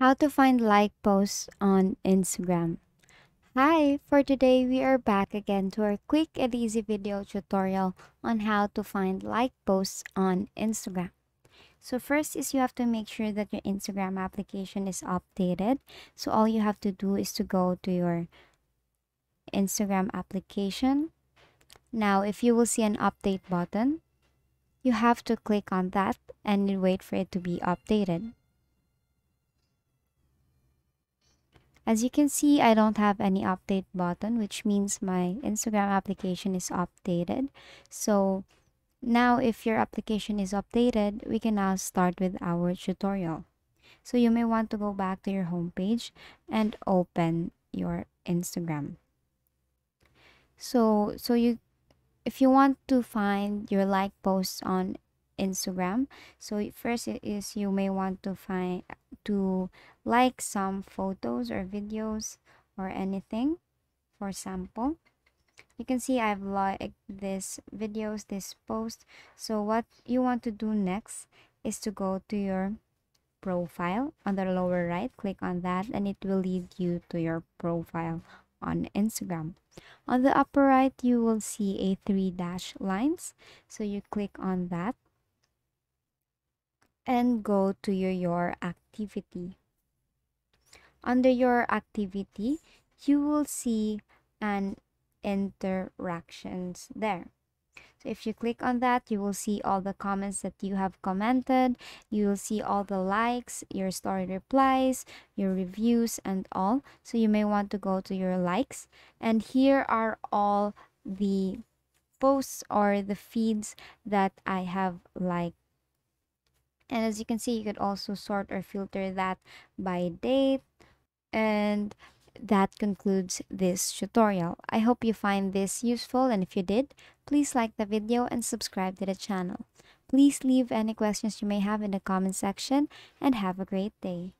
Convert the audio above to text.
How to find like posts on Instagram. Hi, for today we are back again to our quick and easy video tutorial on how to find like posts on Instagram. So first is you have to make sure that your Instagram application is updated. So all you have to do is to go to your Instagram application. Now, if you will see an update button, you have to click on that and you wait for it to be updated. As you can see, I don't have any update button, which means my Instagram application is updated. So now if your application is updated, we can now start with our tutorial. So you may want to go back to your homepage and open your Instagram. So if you want to find your like posts on Instagram, so first it is you may want to find to like some photos or videos or anything. For example, you can see I've liked this videos, this post. So what you want to do next is to go to your profile on the lower right, click on that, and it will lead you to your profile on Instagram. On the upper right, you will see a three dash lines. So you click on that and go to your activity. Under your activity, you will see an interactions there. So if you click on that, you will see all the comments that you have commented. You will see all the likes, your story replies, your reviews, and all. So you may want to go to your likes. And here are all the posts or the feeds that I have liked. And as you can see, you could also sort or filter that by date. And that concludes this tutorial. I hope you find this useful, and if you did, please like the video and subscribe to the channel. Please leave any questions you may have in the comment section and have a great day.